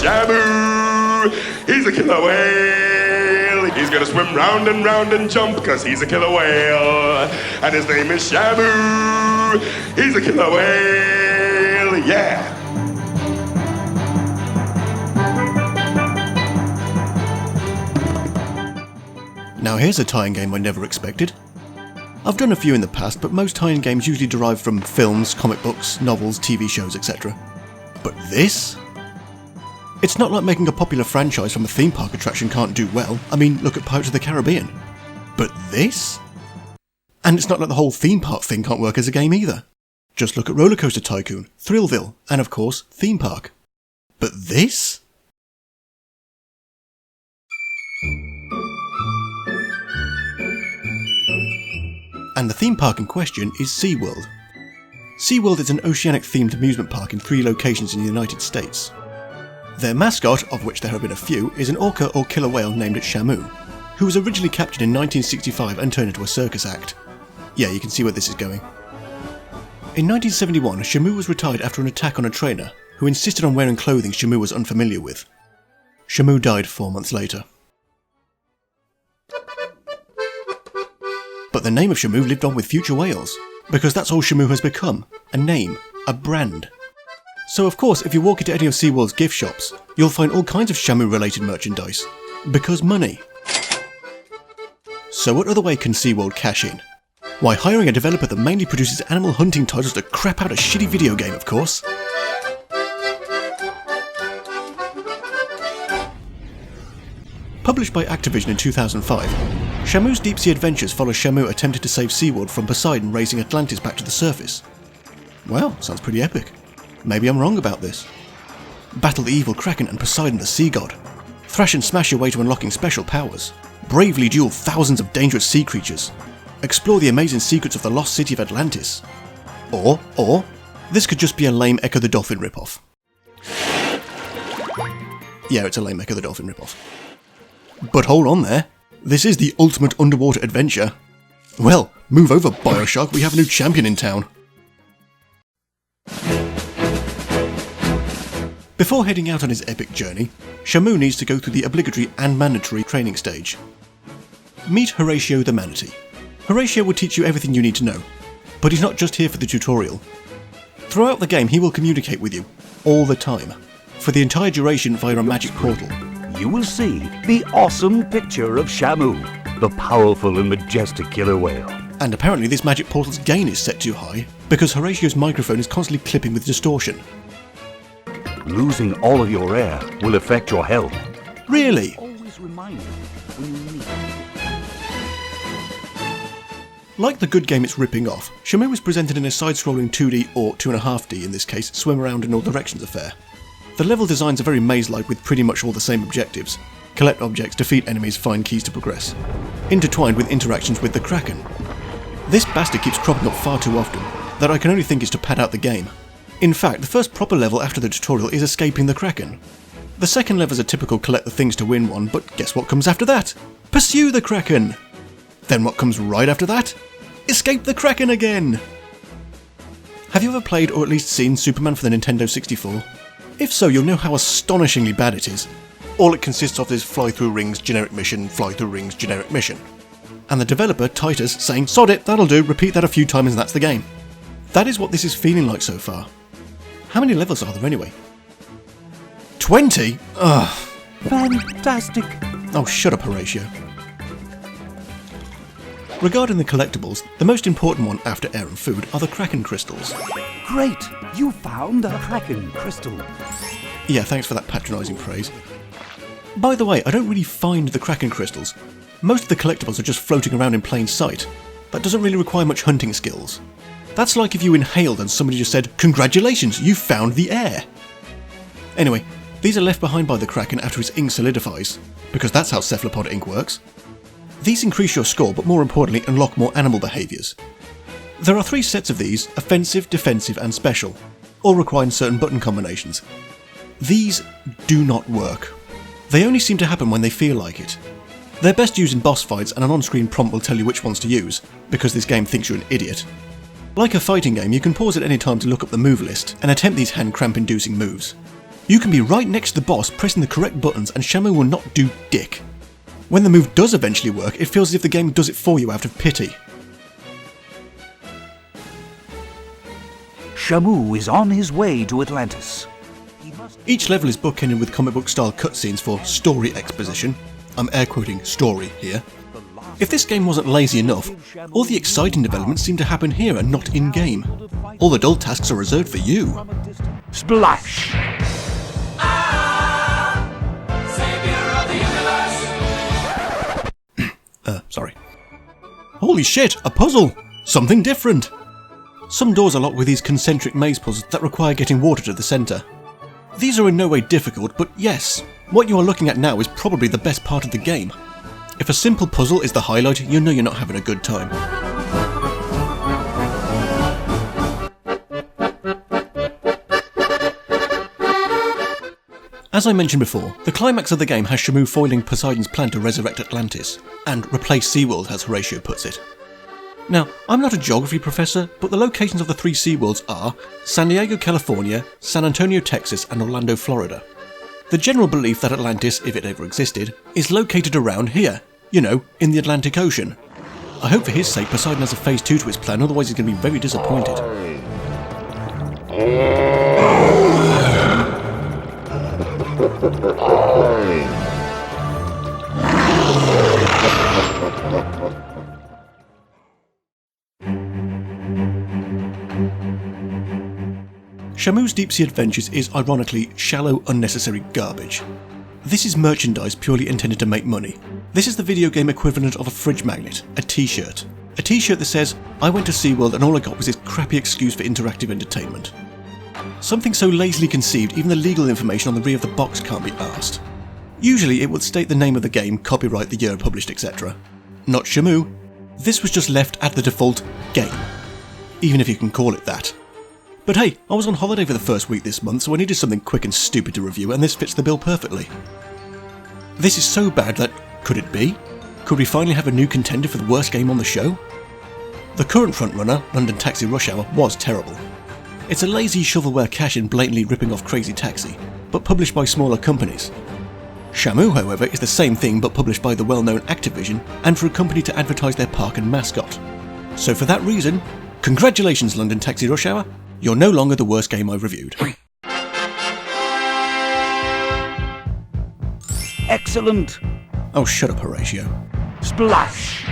Shamu! He's a killer whale! He's gonna swim round and jump, cause he's a killer whale! And his name is Shamu! He's a killer whale! Yeah! Now here's a tie-in game I never expected. I've done a few in the past, but most tie-in games usually derive from films, comic books, novels, TV shows, etc. But this? It's not like making a popular franchise from a theme park attraction can't do well. I mean, look at Pirates of the Caribbean. But this? And it's not like the whole theme park thing can't work as a game either. Just look at Roller Coaster Tycoon, Thrillville, and of course, Theme Park. But this? And the theme park in question is SeaWorld. SeaWorld is an oceanic-themed amusement park in 3 locations in the United States. Their mascot, of which there have been a few, is an orca or killer whale named Shamu, who was originally captured in 1965 and turned into a circus act. Yeah, you can see where this is going. In 1971, Shamu was retired after an attack on a trainer, who insisted on wearing clothing Shamu was unfamiliar with. Shamu died 4 months later. But the name of Shamu lived on with future whales, because that's all Shamu has become, a name, a brand. So of course, if you walk into any of SeaWorld's gift shops, you'll find all kinds of Shamu-related merchandise. Because money. So what other way can SeaWorld cash in? Why, hiring a developer that mainly produces animal hunting titles to crap out a shitty video game, of course. Published by Activision in 2005, Shamu's Deep Sea Adventures follows Shamu attempting to save SeaWorld from Poseidon raising Atlantis back to the surface. Well, sounds pretty epic. Maybe I'm wrong about this. Battle the evil Kraken and Poseidon the sea god. Thrash and smash your way to unlocking special powers. Bravely duel thousands of dangerous sea creatures. Explore the amazing secrets of the lost city of Atlantis. Or, this could just be a lame Echo the Dolphin ripoff. Yeah, it's a lame Echo the Dolphin ripoff. But hold on there. This is the ultimate underwater adventure. Well, move over, Bioshock, we have a new champion in town. Before heading out on his epic journey, Shamu needs to go through the obligatory and mandatory training stage. Meet Horatio the manatee. Horatio will teach you everything you need to know, but he's not just here for the tutorial. Throughout the game he will communicate with you, all the time, for the entire duration via a magic portal. You will see the awesome picture of Shamu, the powerful and majestic killer whale. And apparently this magic portal's gain is set too high, because Horatio's microphone is constantly clipping with distortion. Losing all of your air will affect your health. Really? Always remind you when you need. Like the good game it's ripping off, Shamu was presented in a side-scrolling 2D or 2.5D in this case, swim around in all directions affair. The level designs are very maze-like with pretty much all the same objectives. Collect objects, defeat enemies, find keys to progress. Intertwined with interactions with the Kraken. This bastard keeps cropping up far too often, that I can only think is to pad out the game. In fact, the first proper level after the tutorial is escaping the Kraken. The second level is a typical collect the things to win one, but guess what comes after that? Pursue the Kraken! Then what comes right after that? Escape the Kraken again! Have you ever played or at least seen Superman for the Nintendo 64? If so, you'll know how astonishingly bad it is. All it consists of is fly through rings, generic mission, fly through rings, generic mission. And the developer, Titus, saying, sod it, that'll do, repeat that a few times and that's the game. That is what this is feeling like so far. How many levels are there anyway? 20? Ugh. Fantastic! Oh, shut up, Horatio. Regarding the collectibles, the most important one after air and food are the Kraken crystals. Great! You found a Kraken crystal. Yeah, thanks for that patronising praise. By the way, I don't really find the Kraken crystals. Most of the collectibles are just floating around in plain sight. That doesn't really require much hunting skills. That's like if you inhaled and somebody just said, "Congratulations, you found the air!" Anyway, these are left behind by the Kraken after his ink solidifies, because that's how cephalopod ink works. These increase your score, but more importantly unlock more animal behaviours. There are 3 sets of these: offensive, defensive and special, all requiring certain button combinations. These do not work. They only seem to happen when they feel like it. They're best used in boss fights, and an on-screen prompt will tell you which ones to use, because this game thinks you're an idiot. Like a fighting game, you can pause at any time to look up the move list and attempt these hand cramp inducing moves. You can be right next to the boss pressing the correct buttons and Shamu will not do dick. When the move does eventually work, it feels as if the game does it for you out of pity. Shamu is on his way to Atlantis. Each level is bookended with comic book style cutscenes for story exposition. I'm air quoting story here. If this game wasn't lazy enough, all the exciting developments seem to happen here and not in-game. All the dull tasks are reserved for you. Splash! Sorry. Holy shit, a puzzle! Something different! Some doors are locked with these concentric maze puzzles that require getting water to the centre. These are in no way difficult, but yes, what you are looking at now is probably the best part of the game. If a simple puzzle is the highlight, you know you're not having a good time. As I mentioned before, the climax of the game has Shamu foiling Poseidon's plan to resurrect Atlantis, and replace SeaWorld as Horatio puts it. Now, I'm not a geography professor, but the locations of the 3 SeaWorlds are San Diego, California, San Antonio, Texas, and Orlando, Florida. The general belief that Atlantis, if it ever existed, is located around here, you know, in the Atlantic Ocean. I hope for his sake Poseidon has a phase 2 to his plan, otherwise he's going to be very disappointed. Shamu's Deep Sea Adventures is ironically shallow, unnecessary garbage. This is merchandise purely intended to make money. This is the video game equivalent of a fridge magnet, a t-shirt. A t-shirt that says, "I went to SeaWorld and all I got was this crappy excuse for interactive entertainment." Something so lazily conceived, even the legal information on the rear of the box can't be asked. Usually it would state the name of the game, copyright, the year published, etc. Not Shamu. This was just left at the default game. Even if you can call it that. But hey, I was on holiday for the first week this month, so I needed something quick and stupid to review, and this fits the bill perfectly. This is so bad that, could it be? Could we finally have a new contender for the worst game on the show? The current frontrunner, London Taxi Rush Hour, was terrible. It's a lazy shovelware cash-in blatantly ripping off Crazy Taxi, but published by smaller companies. Shamu, however, is the same thing but published by the well-known Activision, and for a company to advertise their park and mascot. So for that reason, congratulations London Taxi Rush Hour, you're no longer the worst game I've reviewed. Excellent! Oh, shut up, Horatio. Splash!